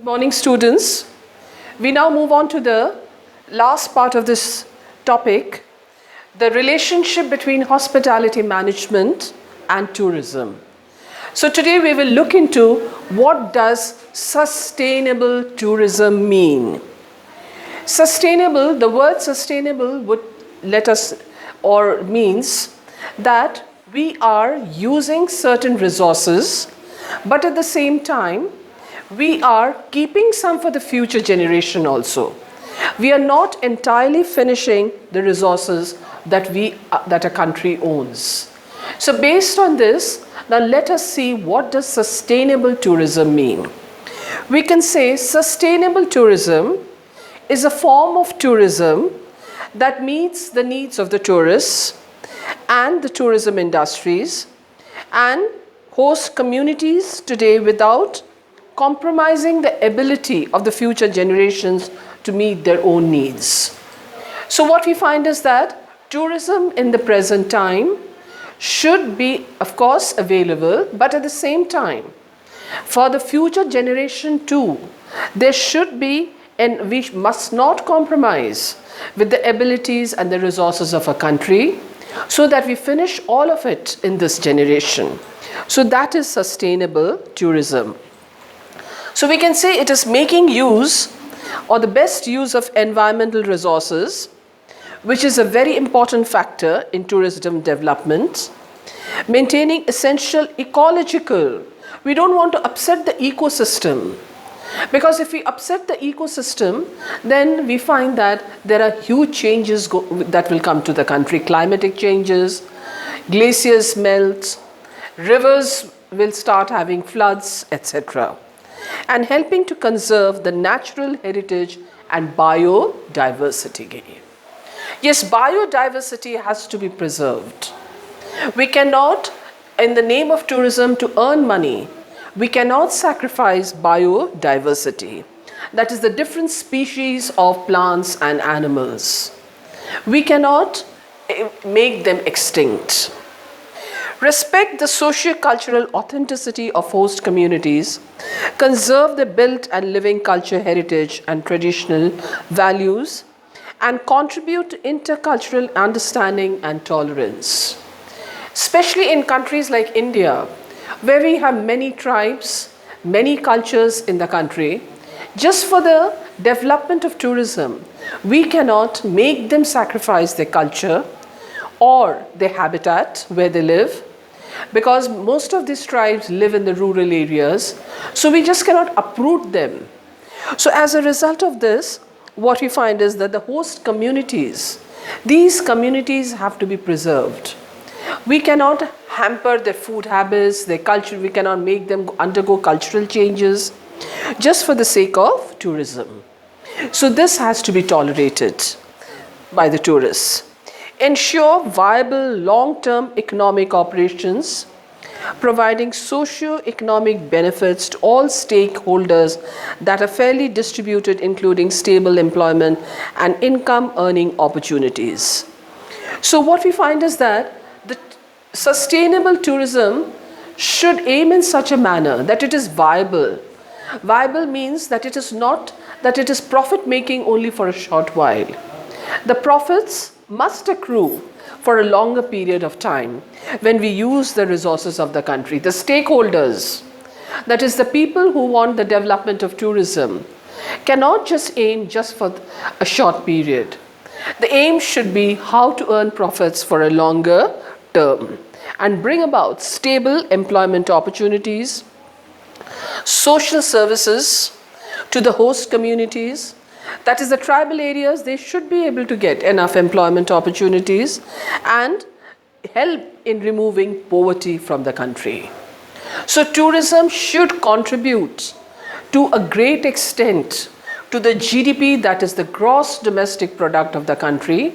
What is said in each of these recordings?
Good morning, students. We now move on to the last part of this topic, the relationship between hospitality management and tourism. So today we will look into what does sustainable tourism mean. Sustainable, the word sustainable would let us or means that we are using certain resources, but at the same time we are keeping some for the future generation also. We are not entirely finishing the resources that a country owns. So based on this, now let us see what does sustainable tourism mean. We can say sustainable tourism is a form of tourism that meets the needs of the tourists and the tourism industries and host communities today without compromising the ability of the future generations to meet their own needs. So what we find is that tourism in the present time should be, of course, available, but at the same time, for the future generation too, there should be, and we must not compromise with the abilities and the resources of a country so that we finish all of it in this generation. So that is sustainable tourism. So we can say it is making use or the best use of environmental resources, which is a very important factor in tourism development. Maintaining essential ecological, we don't want to upset the ecosystem, because if we upset the ecosystem, then we find that there are huge changes that will come to the country. Climatic changes, glaciers melt, rivers will start having floods, etc. And helping to conserve the natural heritage and biodiversity. Yes, biodiversity has to be preserved. We cannot, in the name of tourism, to earn money, we cannot sacrifice biodiversity. That is the different species of plants and animals. We cannot make them extinct. Respect the socio-cultural authenticity of host communities, conserve the built and living culture heritage and traditional values, and contribute to intercultural understanding and tolerance. Especially in countries like India, where we have many tribes, many cultures in the country, just for the development of tourism, we cannot make them sacrifice their culture or their habitat where they live, because most of these tribes live in the rural areas, so we just cannot uproot them. So as a result of this, what we find is that the host communities, these communities have to be preserved. We cannot hamper their food habits, their culture, we cannot make them undergo cultural changes just for the sake of tourism. So this has to be tolerated by the tourists. Ensure viable long-term economic operations, providing socio-economic benefits to all stakeholders that are fairly distributed, including stable employment and income earning opportunities. So what we find is that the sustainable tourism should aim in such a manner that it is viable. Viable means that it is not that it is profit making only for a short while. The profits must accrue for a longer period of time when we use the resources of the country. The stakeholders, that is the people who want the development of tourism, cannot just aim just for a short period. The aim should be how to earn profits for a longer term and bring about stable employment opportunities, social services to the host communities. That is, the tribal areas, they should be able to get enough employment opportunities and help in removing poverty from the country. So tourism should contribute to a great extent to the GDP, that is the gross domestic product of the country.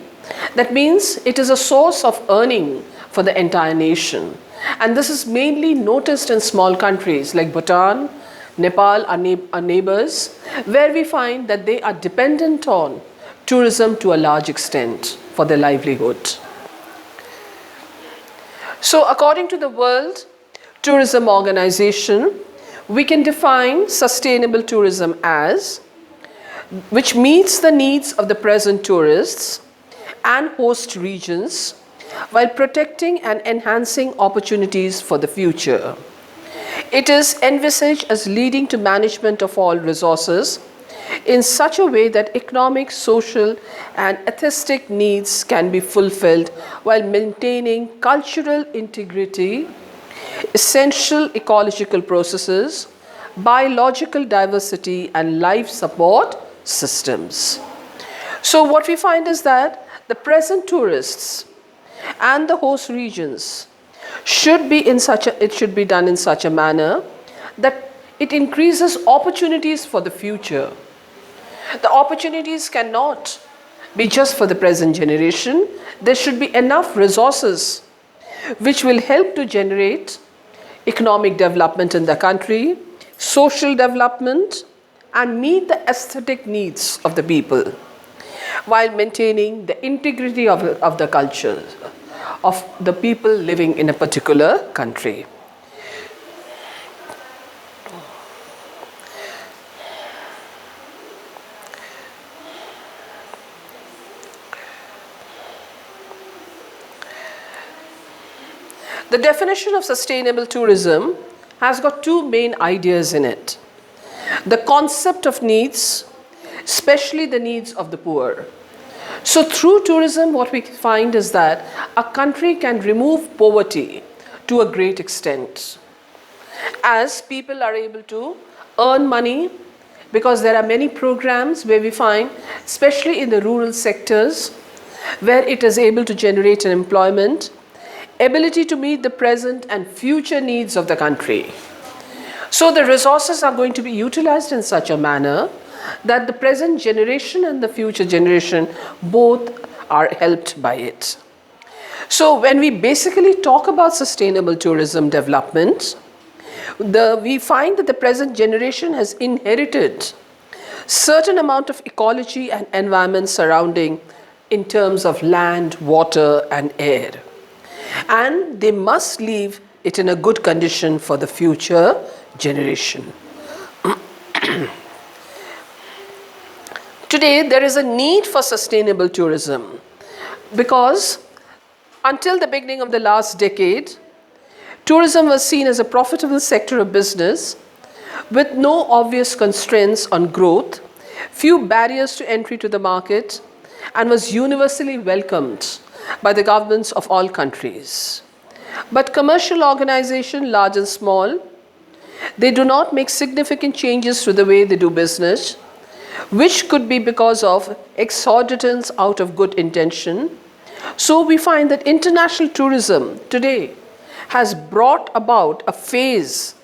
That means it is a source of earning for the entire nation. And this is mainly noticed in small countries like Bhutan, Nepal, our neighbors, where we find that they are dependent on tourism to a large extent for their livelihood. So according to the World Tourism Organization, We can define sustainable tourism as which meets the needs of the present tourists and host regions while protecting and enhancing opportunities for the future. It is envisaged as leading to management of all resources in such a way that economic, social, and aesthetic needs can be fulfilled while maintaining cultural integrity, essential ecological processes, biological diversity, and life support systems. So what we find is that the present tourists and the host regions should be it should be done in such a manner that it increases opportunities for the future. The opportunities cannot be just for the present generation. There should be enough resources which will help to generate economic development in the country, social development, and meet the aesthetic needs of the people while maintaining the integrity of the culture of the people living in a particular country. The definition of sustainable tourism has got two main ideas in it. The concept of needs, especially the needs of the poor. So through tourism, what we find is that a country can remove poverty to a great extent, as people are able to earn money, because there are many programs where we find, especially in the rural sectors, where it is able to generate an employment, ability to meet the present and future needs of the country. So the resources are going to be utilized in such a manner that the present generation and the future generation both are helped by it. So when we basically talk about sustainable tourism development, we find that the present generation has inherited certain amount of ecology and environment surrounding in terms of land, water, and air. And they must leave it in a good condition for the future generation. Today, there is a need for sustainable tourism because until the beginning of the last decade, tourism was seen as a profitable sector of business with no obvious constraints on growth, few barriers to entry to the market, and was universally welcomed by the governments of all countries. But commercial organizations, large and small, they do not make significant changes to the way they do business, which could be because of exorbitance out of good intention. So we find that international tourism today has brought about a phase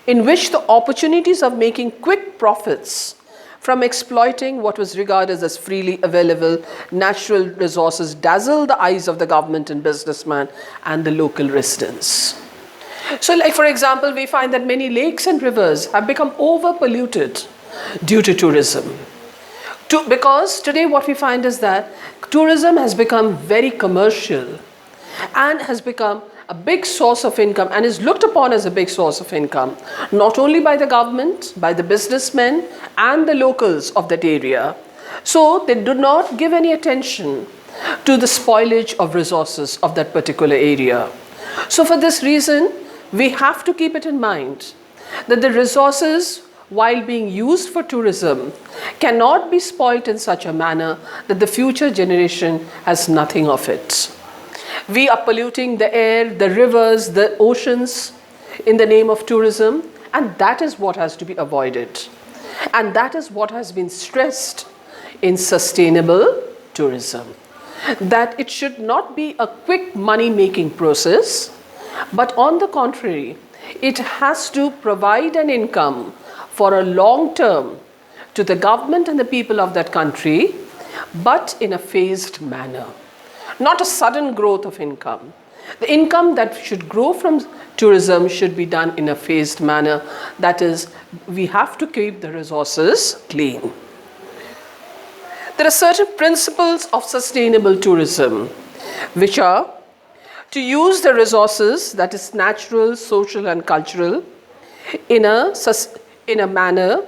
in which the opportunities of making quick profits from exploiting what was regarded as freely available natural resources dazzle the eyes of the government and businessman and the local residents. So like for example, we find that many lakes and rivers have become over-polluted due to tourism. Because today what we find is that tourism has become very commercial and has become a big source of income and is looked upon as a big source of income, not only by the government, by the businessmen and the locals of that area. So they do not give any attention to the spoilage of resources of that particular area. So for this reason, we have to keep it in mind that the resources, while being used for tourism, cannot be spoilt in such a manner that the future generation has nothing of it. We are polluting the air, the rivers, the oceans in the name of tourism, and that is what has to be avoided. And that is what has been stressed in sustainable tourism. That it should not be a quick money-making process, but on the contrary, it has to provide an income for a long term to the government and the people of that country, but in a phased manner. Not a sudden growth of income. The income that should grow from tourism should be done in a phased manner. That is, we have to keep the resources clean. There are certain principles of sustainable tourism, which are to use the resources, that is natural, social, and cultural, in a manner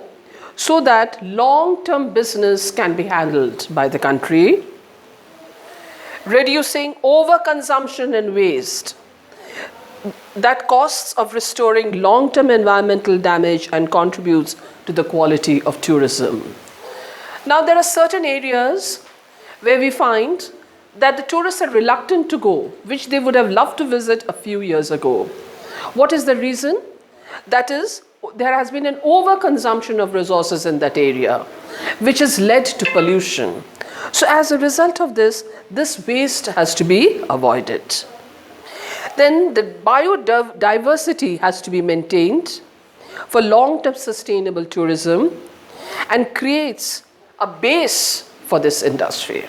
so that long-term business can be handled by the country, reducing overconsumption and waste, that costs of restoring long-term environmental damage and contributes to the quality of tourism. Now, there are certain areas where we find that the tourists are reluctant to go, which they would have loved to visit a few years ago. What is the reason? That is, there has been an overconsumption of resources in that area, which has led to pollution. So as a result of this, this waste has to be avoided. Then the biodiversity has to be maintained for long-term sustainable tourism and creates a base for this industry.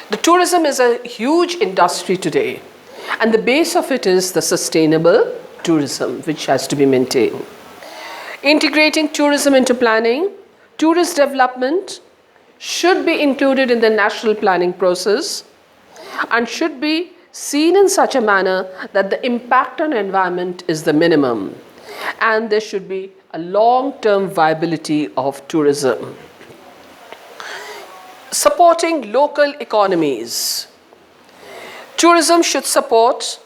The tourism is a huge industry today, and the base of it is the sustainable tourism, which has to be maintained. Integrating tourism into planning, tourist development should be included in the national planning process and should be seen in such a manner that the impact on environment is the minimum, and there should be a long-term viability of tourism. Supporting local economies. Tourism should support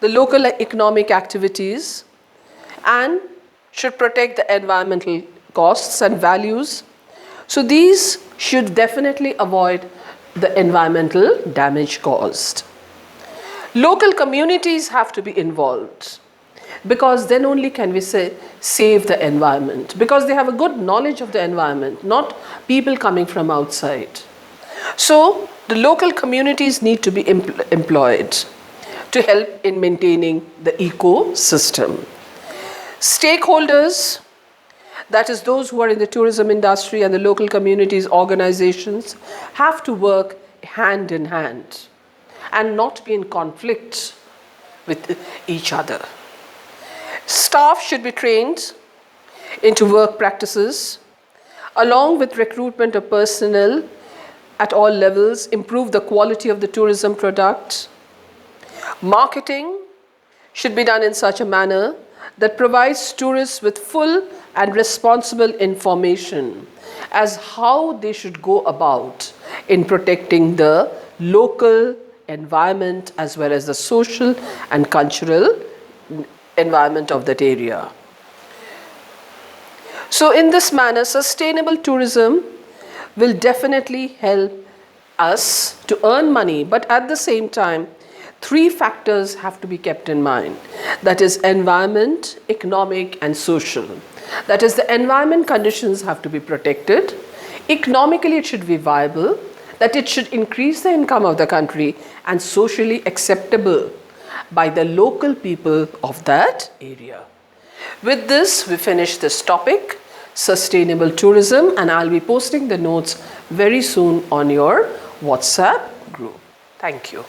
the local economic activities and should protect the environmental costs and values. So these should definitely avoid the environmental damage caused. Local communities have to be involved, because then only can we say save the environment, because they have a good knowledge of the environment, not people coming from outside. So the local communities need to be employed to help in maintaining the ecosystem. Stakeholders, that is those who are in the tourism industry and the local communities, organizations, have to work hand in hand and not be in conflict with each other. Staff should be trained into work practices, along with recruitment of personnel at all levels, improve the quality of the tourism product. Marketing should be done in such a manner that provides tourists with full and responsible information as how they should go about in protecting the local environment as well as the social and cultural environment of that area. So in this manner, sustainable tourism will definitely help us to earn money, but at the same time, three factors have to be kept in mind. That is environment, economic and social. That is, the environment conditions have to be protected. Economically, it should be viable, that it should increase the income of the country, and socially acceptable by the local people of that area. With this, we finish this topic, sustainable tourism, and I'll be posting the notes very soon on your WhatsApp group. Thank you.